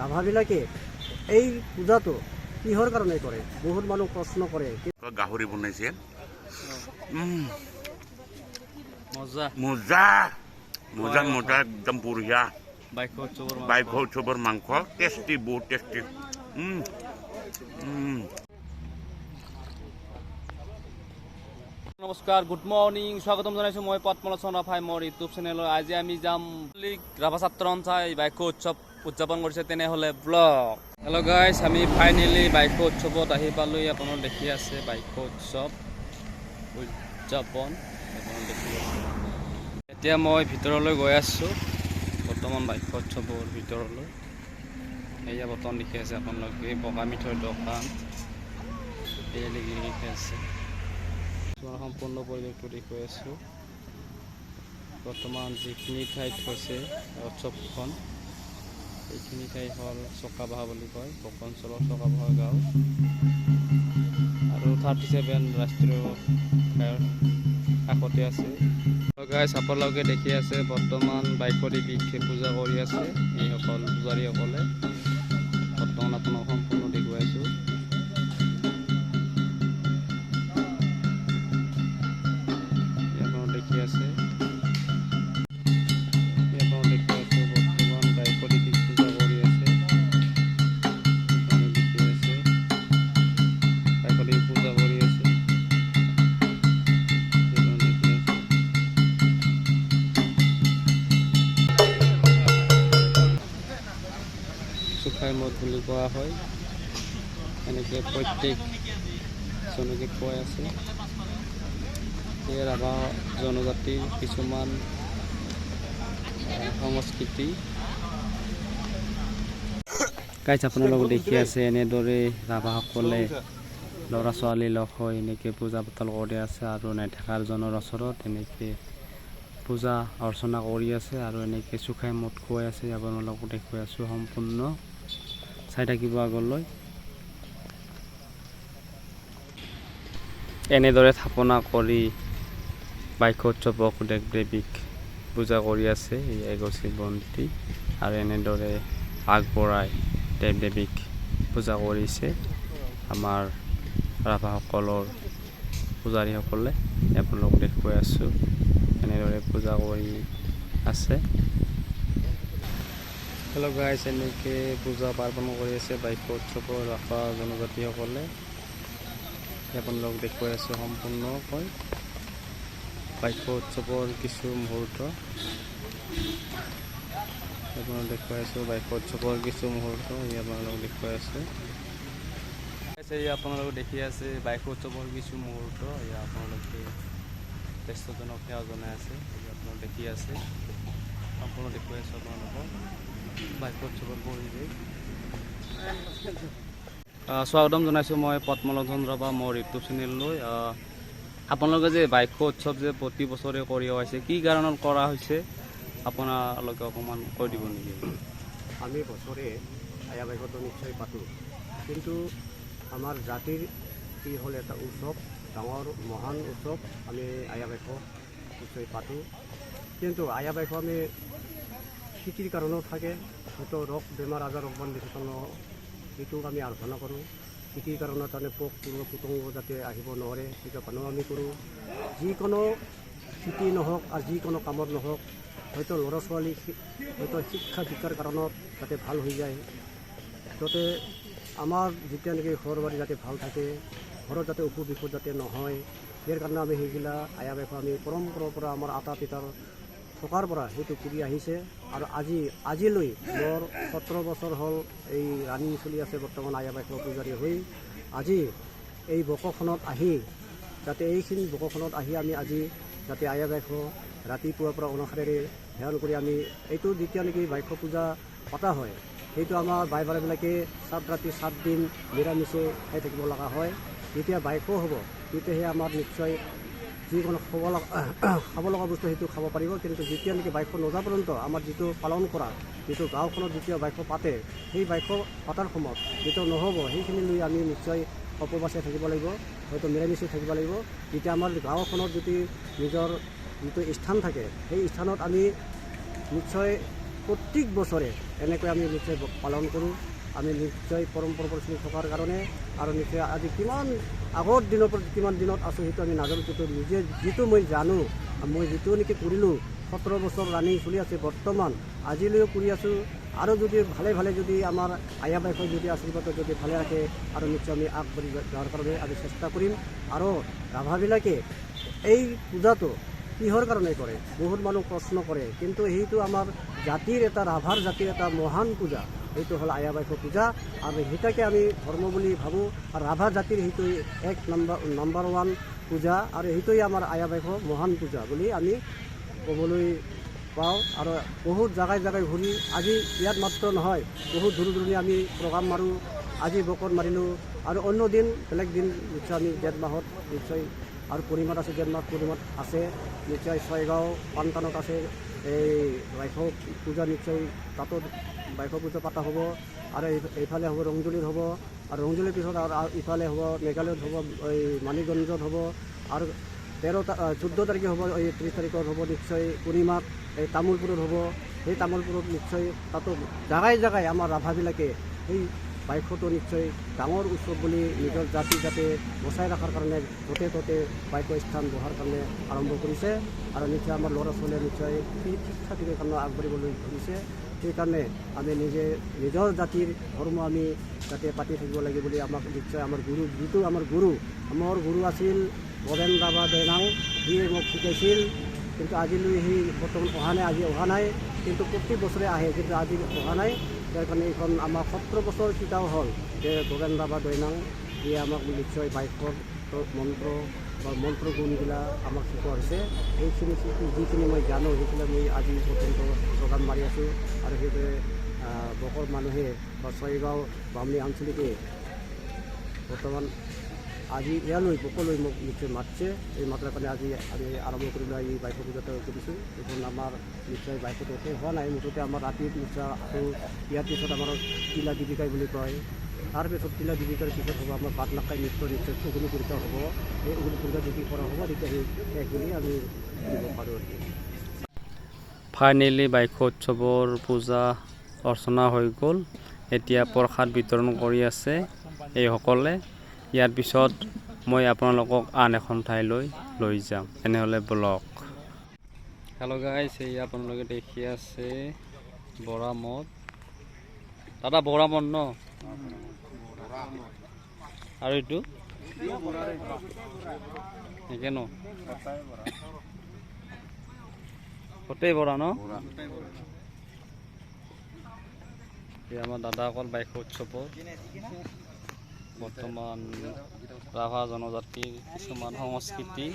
ৰাভাবিলাকে এই পূজাটো কিহৰ কাৰণে কৰে? বহুত মানুহ প্ৰশ্ন কৰে। গাহৰি বনাইছে, মজা মজা মজা মজা একদম বঢ়িয়া। বাইক উৎসৱৰ মাংস টেষ্টি, বহুত টেষ্টি। নমস্কাৰ, গুড মৰ্নিং, স্বাগতম জনাইছোঁ মই পদ্মলোচন ভাই মোৰ ইউটিউব চেনেলত। আজি আমি যাম ৰাভা ছাত্ৰ সন্থাই বাইক উৎসৱ উদযাপন কৰিছে, তেনেহ'লে ব্লগ। হেল্ল' গাইজ, আমি ফাইনেলি বাইক উৎসৱত আহি পালোঁ। আপোনালোক দেখি আছে বাইক উৎসৱ উদযাপন দেখি আছে। এতিয়া মই ভিতৰলৈ গৈ আছোঁ, বৰ্তমান বাইক উৎসৱৰ ভিতৰলৈ। এয়া বৰ্তমান দেখি আছে আপোনালোকে পকা মিঠৈৰ দোকান, এয়া দেখি আছে। সম্পূৰ্ণ পৰিৱেশটো দেখুৱাই আছোঁ। বৰ্তমান যিখিনি ঠাইত হৈছে উৎসৱখন, এইখিনি ঠাই হ'ল চকাবাহা বুলি কয়, বক অঞ্চলৰ চকাবাহা গাঁও আৰু 37 ৰাষ্ট্ৰীয় ঘাইৰ কাষতে আছে। গাইজ আপোনালোকে দেখি আছে বৰ্তমান বাইকৰি বিশেষ পূজা কৰি আছে এইসকল পূজাৰীসকলে। বৰ্তমান আপোনাক সম্পূৰ্ণ দেখুৱাইছোঁ। দেখি আছে বৰ্তমান বাইকৰি পূজা কৰি আছে। দেখি আছে বাইকৰি পূজা কৰি আছে। চুকাই মদ বুলি কোৱা হয়, এনেকৈ প্ৰত্যেকজনকে কৈ আছে। এই ৰাভা জনজাতিৰ কিছুমান সংস্কৃতি। গাইজ আপোনালোকে দেখি আছে এনেদৰে ৰাভাসকলে ল'ৰা ছোৱালী লগ হৈ এনেকৈ পূজা পাতল কৰি আছে আৰু নেথাকাৰজনৰ ওচৰত এনেকৈ পূজা অৰ্চনা কৰি আছে আৰু এনেকৈ চুখাই মদ খুৱাই আছে। আপোনালোকক দেখুৱাই আছোঁ, সম্পূৰ্ণ চাই থাকিব আগলৈ। এনেদৰে স্থাপনা কৰি বাইক উৎসৱক দেৱ দেৱীক পূজা কৰি আছে এই এগছি বন্তি, আৰু এনেদৰে আগবঢ়াই দেৱ দেৱীক পূজা কৰিছে আমাৰ ৰাভাসকলৰ পূজাৰীসকলে। আপোনালোক দেখুৱাই আছোঁ এনেদৰে পূজা কৰি আছে। হেল্ল' গাইজ, এনেকৈ পূজা পাৰ্বণ কৰি আছে বাইক উৎসৱৰ ৰাভা জনজাতিসকলে। আপোনালোক দেখুৱাই আছোঁ সম্পূৰ্ণকৈ বাইক উৎসৱৰ কিছু মুহূৰ্ত। আপোনালোক দেখুৱাই আছোঁ বাইক উৎসৱৰ কিছু মুহূৰ্ত, আপোনালোক দেখুৱাই আছোঁ। আপোনালোকে দেখি আছে বাইক উৎসৱৰ কিছু মুহূৰ্ত, আপোনালোকে জ্যেষ্ঠজনক সেৱা জনাই আছে। আপোনালোক দেখি আছে, সম্পূৰ্ণ দেখুৱাই আছোঁ আপোনালোকক বাইক উৎসৱৰ পৰিৱেশ। স্বাগতম জনাইছোঁ মই পদ্মলোচন ৰাভা মোৰ ইউটিউব চেনেললৈ। আপোনালোকে যে বাইক উৎসৱ যে প্ৰতি বছৰে কৰি আহিছে, কি কাৰণত কৰা হৈছে আপোনালোকে অকণমান কৈ দিব নেকি? আমি বছৰে আয়া বাইকতো নিশ্চয় পাতোঁ, কিন্তু আমাৰ জাতিৰ কি হ'ল এটা উৎসৱ, ডাঙৰ মহান উৎসৱ। আমি আয়া বাইক নিশ্চয় পাতোঁ, কিন্তু আয়া বাইক আমি খেতিৰ কাৰণেও থাকে, হয়তো ৰোগ বেমাৰ আজাৰ অকণমান বেছি সেইটোক আমি আৰাধনা কৰোঁ। খেতিৰ কাৰণত তাৰমানে পোক পতংগ যাতে আহিব নোৱাৰে সেইটো কাৰণেও আমি কৰোঁ। যিকোনো খেতি নহওক আৰু যিকোনো কামত নহওক, হয়তো ল'ৰা ছোৱালী হয়তো শিক্ষা দীক্ষাৰ কাৰণত যাতে ভাল হৈ যায়, যাতে আমাৰ যেতিয়া নেকি ঘৰ বাৰী যাতে ভাল থাকে, ঘৰত যাতে অসুখ বিসুখ যাতে নহয়, ইয়াৰ কাৰণে আমি সেইগিলা আয়া বাইক আমি পৰম্পৰাৰ পৰা আমাৰ আটা পিতাৰ থকাৰ পৰা সেইটো কৰি আহিছে। আৰু আজিলৈ মোৰ 17 বছৰ হ'ল এই ৰানিং চলি আছে বৰ্তমান আয়া বাইকৰ পূজাৰী হৈ। আজি এই বকখনত আহি যাতে এইখিনি বকখনত আহি আমি আজি যাতে আয়া বাইক ৰাতিপুৱাৰ পৰা অনুসাৰেৰে ধ্যান কৰি আমি এইটো যেতিয়া নেকি বাইক পূজা পতা হয়, সেইটো আমাৰ বাই বাৰবিলাকে 7 ৰাতি 7 দিন নিৰামিষে খাই থাকিব লগা হয়। যেতিয়া বাইকো হ'ব তেতিয়াহে আমাৰ নিশ্চয় যিকোনো খাব লগা বস্তু সেইটো খাব পাৰিব। কিন্তু যেতিয়া নেকি বাইকখন নজা পৰ্যন্ত আমাৰ যিটো পালন কৰা, যিটো গাঁওখনত যেতিয়া বাইক পাতে, সেই বাইক পতাৰ সময়ত যিটো নহ'ব সেইখিনি লৈ আমি নিশ্চয় উপবাসে থাকিব লাগিব, হয়তো নিৰামিষে থাকিব লাগিব। যেতিয়া আমাৰ গাঁওখনত যদি নিজৰ যিটো স্থান থাকে, সেই স্থানত আমি নিশ্চয় প্ৰত্যেক বছৰে এনেকৈ আমি নিশ্চয় পালন কৰোঁ। আমি নিশ্চয় পৰম্পৰা চলি থকাৰ কাৰণে আৰু নিশ্চয় আজি কিমান আগৰ দিনৰ পৰা কিমান দিনত আছোঁ সেইটো আমি নাজানো, কিন্তু নিজে যিটো মই জানো, মই যিটো নেকি কৰিলোঁ 17 বছৰ ৰানিং চলি আছে বৰ্তমান আজিলৈও কৰি আছোঁ। আৰু যদি ভালে ভালে যদি আমাৰ আয়া বাইদেউ যদি আশীৰ্বাদ যদি ভালে ৰাখে আৰু নিশ্চয় আমি আগবাঢ়ি যোৱাৰ কাৰণে আমি চেষ্টা কৰিম। আৰু ৰাভাবিলাকে এই পূজাটো কিহৰ কাৰণে কৰে বহুত মানুহ প্ৰশ্ন কৰে, কিন্তু সেইটো আমাৰ জাতিৰ এটা ৰাভাৰ জাতিৰ এটা মহান পূজা, সেইটো হ'ল আয়া বাইদেউ পূজা। আৰু সেইটাকে আমি ধৰ্ম বুলি ভাবোঁ আৰু ৰাভা জাতিৰ সেইটো এক নাম্বাৰ 1 পূজা আৰু সেইটোৱে আমাৰ আয়া বাইদেউ মহান পূজা বুলি আমি ক'বলৈ পাওঁ। আৰু বহুত জাগাই জাগাই ঘূৰি আজি ইয়াত মাত্ৰ নহয়, বহুত দূৰ দূৰণি আমি প্ৰগ্ৰাম মাৰোঁ। আজি বকত মাৰিলোঁ আৰু অন্য দিন বেলেগ দিন নিশ্চয় আমি জেঠ মাহত নিশ্চয় আৰু পৰিমাণ আছে, জেঠ মাহ পৰিমাণ আছে নিশ্চয় ছয়গাঁও পানটানত আছে এই বাইদেউ পূজা, নিশ্চয় তাতো বাইদেউ পূজা পতা হ'ব। আৰু এইফালে হ'ব ৰংজুলিত হ'ব আৰু ৰংজুলিৰ পিছত আৰু ইফালে হ'ব মেঘালয়ত হ'ব, এই মানিকগঞ্জত হ'ব আৰু 14 তাৰিখে হ'ব, এই 30 তাৰিখত হ'ব নিশ্চয় পূৰ্ণিমাত এই তামোলপুৰত হ'ব। সেই তামোলপুৰত নিশ্চয় তাতো জাগাই জাগাই আমাৰ ৰাভাবিলাকে সেই বাইদেউটো নিশ্চয় ডাঙৰ উৎসৱ বুলি নিজৰ জাতি যাতে বচাই ৰখাৰ কাৰণে য'তে ত'তে বাইদেউ স্থান বহাৰ কাৰণে আৰম্ভ কৰিছে। আৰু নিশ্চয় আমাৰ ল'ৰা ছোৱালীয়ে নিশ্চয় শিক্ষা দিবৰ কাৰণে আগবাঢ়িবলৈ ধৰিছে। সেইকাৰণে আমি নিজৰ জাতিৰ ধৰ্ম আমি যাতে পাতি থাকিব লাগে বুলি আমাক নিশ্চয় আমাৰ গুৰু, যিটো আমাৰ গুৰু আছিল গোবেন ৰাভা দৈনাং, সিয়ে মোক শিকাইছিল। কিন্তু আজিলৈ সি বৰ্তমান অহা নাই, কিন্তু প্ৰত্যেক বছৰে আহে, কিন্তু আজি অহা নাই। তাৰ কাৰণে এইখন আমাৰ 17 বছৰ শিকাও হ'ল যে গোবেন ৰাভা দৈনাং সিয়ে আমাক নিশ্চয় বাইদেউৰ মন্ত্ৰ বা মন্ত্ৰ গুণবিলাক আমাক শিকোৱা হৈছে। সেইখিনি যিখিনি মই জানো সেইখিনি মই আজি পৰ্যন্ত প্ৰগ্ৰাম মাৰি আছোঁ। আৰু সেইদৰে বকৰ মানুহে বা ছয়গাঁও বামুণী আঞ্চলিকে বৰ্তমান আজি ইয়ালৈ বকলৈ মোক নিশ্চয় মাতিছে। এই মাতাৰ কাৰণে আজি আমি আৰম্ভ কৰিলোঁ, এই বাইদেউ পূজাটো কৰিছোঁ। এইখন আমাৰ নিশ্চয় বাইদেউটো শেষ হোৱা নাই, মুঠতে আমাৰ ৰাতিত নিশ্চয় আকৌ ইয়াৰ পিছত আমাৰ তিলা দীপিকাই বুলি কয়। তাৰপিছত তিলা দীপিকাৰ পিছত হ'ব আমাৰ বাট নাখাই নৃত্য নিশ্চয় উগুনি পৰীক্ষা হ'ব। এই উগুনি পৰীক্ষা যদি কৰা হ'ব তেতিয়া সেই শেষ বুলি আমি দিব পাৰোঁ। ফাইনেলি বাইদেউ উৎসৱৰ পূজা অৰ্চনা হৈ গ'ল। এতিয়া প্ৰসাদ বিতৰণ কৰি আছে এইসকলে। ইয়াৰ পিছত মই আপোনালোকক আন এখন ঠাইলৈ লৈ যাম। তেনেহ'লে ব্লগ। হেল্ল' গাইছ, এই আপোনালোকে দেখি আছে বৰা মদ। দাদা বৰা মদ ন? আৰু এইটো একে ন? গোটেই বৰা ন? এই আমাৰ দাদাসকল বাইদেউ উৎসৱত বৰ্তমান ৰাভা জনজাতিৰ কিছুমান সংস্কৃতি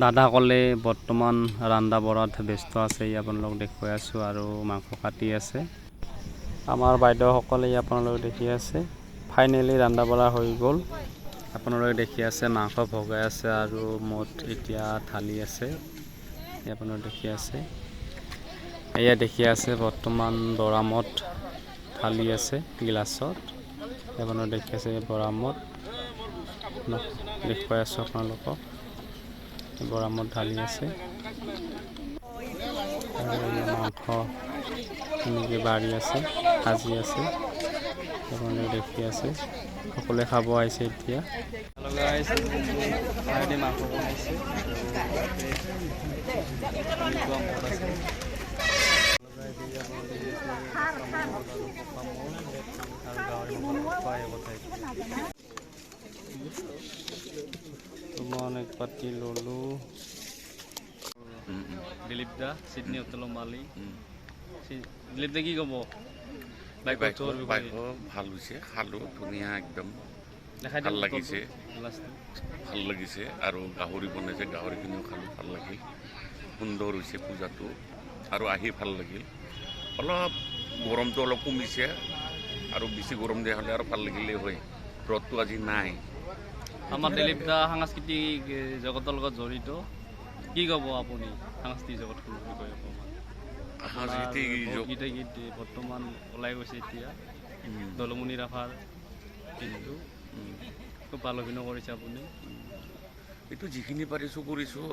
দাদাসকলে বৰ্তমান ৰন্ধা বঢ়াত ব্যস্ত আছে। আপোনালোক দেখুৱাই আছোঁ আৰু মাংস কাটি আছে। আমাৰ বাইদেউসকলে আপোনালোক দেখি আছে ফাইনেলি ৰন্ধা বঢ়া হৈ গ'ল। আপোনালোকে দেখি আছে মাংস ভগাই আছে আৰু মদ এতিয়া ঢালি আছে। আপোনালোকে দেখি আছে, এয়া দেখি আছে বৰ্তমান বৰা মদ ঢালি আছে গিলাচত। আপোনালোকে দেখি আছে বৰা মদ দেখুৱাই আছোঁ আপোনালোকক। বৰা মদ ঢালি আছে আৰু মাংস এনেকৈ বাঢ়ি আছে, ভাজি আছে। আপোনালোকে দেখি আছে সকলোৱে খাব আহিছে এতিয়া। মাংস বনাইছে অনেক পাতি ললো। দিলীপ দা চিডনী হোটেলৰ মালিক। দিলীপ দা কি ক'ব? বাইদেউ ভাল হৈছে, খালোঁ ধুনীয়া, একদম ভাল লাগিছে, ভাল লাগিছে। আৰু গাহৰি বনাইছে, গাহৰিখিনিও খালোঁ, ভাল লাগিল। সুন্দৰ হৈছে পূজাটো আৰু আহি ভাল লাগিল। অলপ গৰমটো অলপ কমিছে আৰু বেছি গৰম দিয়া হ'লে আৰু ভাল লাগিলেই হয়। ৰ'দটো আজি নাই। আমাৰ দিলীপ দা সাংস্কৃতিক জগতৰ লগত জড়িত। কি ক'ব আপুনি সাংস্কৃতিক জগতখনৰ বিষয়ে? গীতে গীত বৰ্তমান ওলাই গৈছে এতিয়া দলমণি ৰাভাৰ গীতটো খুব ভাল অভিনয় কৰিছে আপুনি। এইটো যিখিনি পাৰিছোঁ কৰিছোঁ,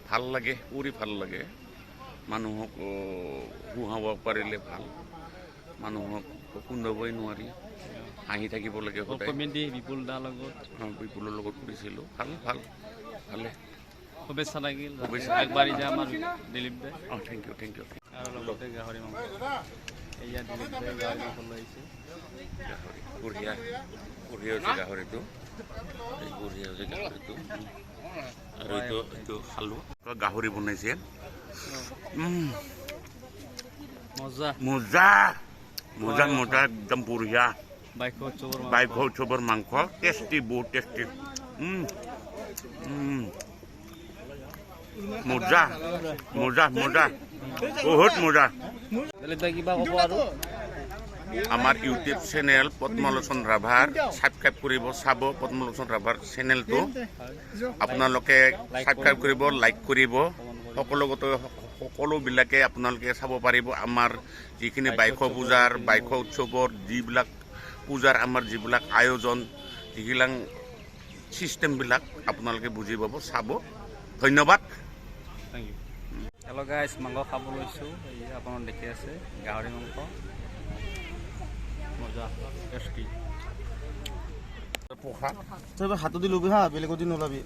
ভাল লাগে, কৰি ভাল লাগে। মানুহক শুহাব পাৰিলে ভাল, মানুহক খুন্দাবই নোৱাৰি, হাঁহি থাকিব লাগে সদায়। কমেডি বিপুল দাৰ লগত বিপুলৰ লগত কৰিছিলোঁ, ভালে। শুভেচ্ছা লাগিল, শুভেচ্ছা। আগবাঢ়ি যায় আমাৰ দিলীপ দাই। Thank you. আৰু লগতে গাহৰি মাংস, এয়া দিলীপ দাই গাহৰি মাংস লৈ আহিছে। বঢ়িয়া হৈছে গাহৰিটো, বঢ়িয়া হৈছে গাহৰিটো। আৰু এইটো খালোঁ, গাহৰি বনাইছে। মজা একদম বঢ়িয়া। বাইক উৎসৱৰ মাংস টেষ্টি, বহুত টেষ্টি। মজা বহুত মজা। কিবা ক'ব আৰু? আমাৰ ইউটিউব চেনেল পদ্মলোচন ৰাভাৰ ছাবস্ক্ৰাইব কৰিব, চাব পদ্মলোচন ৰাভাৰ চেনেলটো। আপোনালোকে ছাবস্ক্ৰাইব কৰিব, লাইক কৰিব, সকলোবিলাকে আপোনালোকে চাব পাৰিব। আমাৰ যিখিনি বাইশ পূজাৰ, বাইশ উৎসৱৰ যিবিলাক পূজাৰ আমাৰ যিবিলাক আয়োজন, যিবিলাক ছিষ্টেমবিলাক আপোনালোকে বুজি পাব, চাব। ধন্যবাদ। Thank U. হেল্ল' গাইছ, মাংস খাব লৈছোঁ। এই আপোনাৰ দেখি আছে গাহৰি মাংস, মজা টেষ্টি। তই হাতত দি ল'বি হা, বেলেগত দি নলাবি।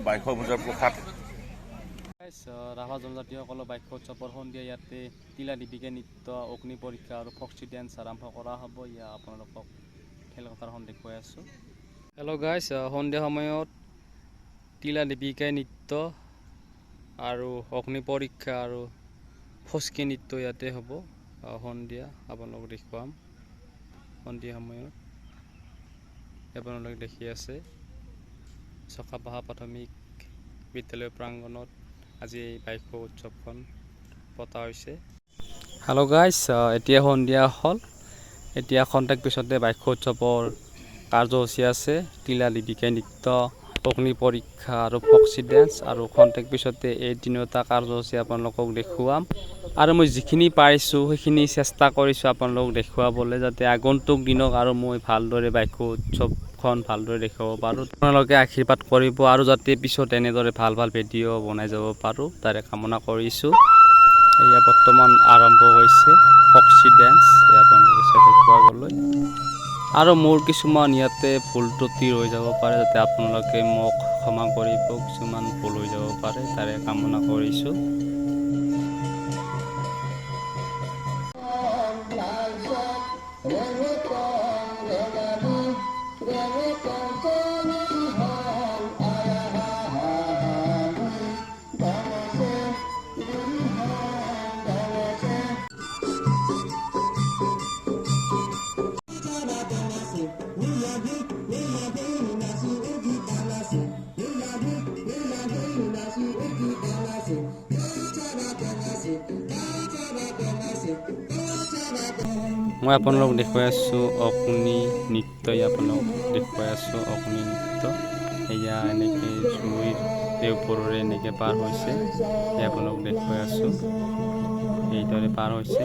বাইশ পূজাৰ প্ৰসাদ। ৰাভা জনজাতিসকলৰ বাইশ উৎসৱৰ সন্ধিয়া ইয়াতে তিলা দীপিকা নৃত্য, অগ্নি পৰীক্ষা আৰু ফক্সি ডেন্স আৰম্ভ কৰা হ'ব। ইয়াত আপোনালোকক খেলপথাৰখন দেখুৱাই আছোঁ। হেল্ল' গাইছ, সন্ধিয়া সময়ত তিলা দীপিকাই নৃত্য আৰু অগ্নি পৰীক্ষা আৰু ফস্কি নৃত্য ইয়াতে হ'ব। সন্ধিয়া আপোনালোকক দেখুৱাম। সন্ধিয়া সময়ত আপোনালোকে দেখি আছে চকাপাহা প্ৰাথমিক বিদ্যালয় প্ৰাংগণত আজি এই বাইশ উৎসৱখন পতা হৈছে। হেল্ল' গাইছ, এতিয়া সন্ধিয়া হ'ল। এতিয়া খন্তেক পিছতে বাইশ উৎসৱৰ কাৰ্যসূচী আছে। তিলা দীপিকা নৃত্য, অগ্নি পৰীক্ষা আৰু ফক্সি ডেন্স, আৰু খন্তেক পিছতে এই তিনিওটা কাৰ্যসূচী আপোনালোকক দেখুৱাম। আৰু মই যিখিনি পাৰিছোঁ সেইখিনি চেষ্টা কৰিছোঁ আপোনালোকক দেখুৱাবলৈ, যাতে আগন্তুক দিনক আৰু মই ভালদৰে বাইশ উৎসৱখন ভালদৰে দেখুৱাব পাৰোঁ। আপোনালোকে আশীৰ্বাদ কৰিব আৰু যাতে পিছত এনেদৰে ভাল ভিডিঅ' বনাই যাব পাৰোঁ, তাৰে কামনা কৰিছোঁ। এয়া বৰ্তমান আৰম্ভ হৈছে ফক্সি ডেন্স, আপোনালোকে চাই দেখুৱাবলৈ। আৰু মোৰ কিছুমান ইয়াতে ভুল ত্ৰুটি হৈ যাব পাৰে, যাতে আপোনালোকে মোক ক্ষমা কৰিব, কিছুমান ভুল হৈ যাব পাৰে, তাৰে কামনা কৰিছোঁ। মই আপোনালোকক দেখুৱাই আছোঁ অগ্নি নৃত্য, আপোনালোকক দেখুৱাই আছোঁ অগ্নি নৃত্য। এয়া এনেকৈ জুইৰ ওপৰেৰে এনেকৈ পাৰ হৈছে, আপোনালোকক দেখুৱাই আছোঁ এইদৰে পাৰ হৈছে।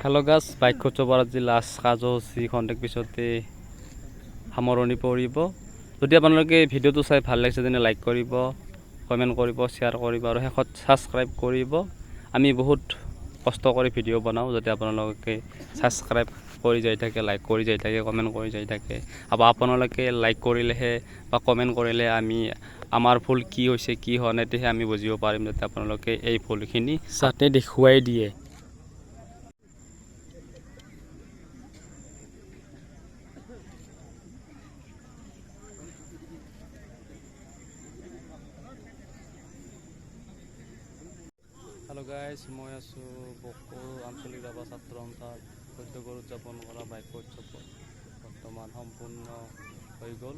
হেল্ল' গাইছ, বাইশ উৎসৱৰ আজি লাষ্ট কাৰ্যসূচী খন্তেক পিছতে সামৰণি পৰিব। যদি আপোনালোকে ভিডিঅ'টো চাই ভাল লাগিছে তেনে লাইক কৰিব, কমেণ্ট কৰিব, শ্বেয়াৰ কৰিব আৰু শেষত ছাবস্ক্ৰাইব কৰিব। আমি বহুত কষ্ট কৰি ভিডিঅ' বনাওঁ, যাতে আপোনালোকে ছাবস্ক্ৰাইব কৰি যাই থাকে, লাইক কৰি যাই থাকে, কমেণ্ট কৰি যাই থাকে। আৰু আপোনালোকে লাইক কৰিলেহে বা কমেণ্ট কৰিলে আমাৰ ভুল কি হৈছে, কি হোৱা নাই, তেতিয়াহে আমি বুজিব পাৰিম, যাতে আপোনালোকে এই ভুলখিনি যাতে দেখুৱাই দিয়ে। হেল্ল' গাইছ, মই আছোঁ বকো আঞ্চলিক ৰাভা ছাত্ৰ সন্থাৰ উদ্যোগৰ উদযাপন কৰা বাইশ উৎসৱ বৰ্তমান সম্পূৰ্ণ হৈ গ'ল।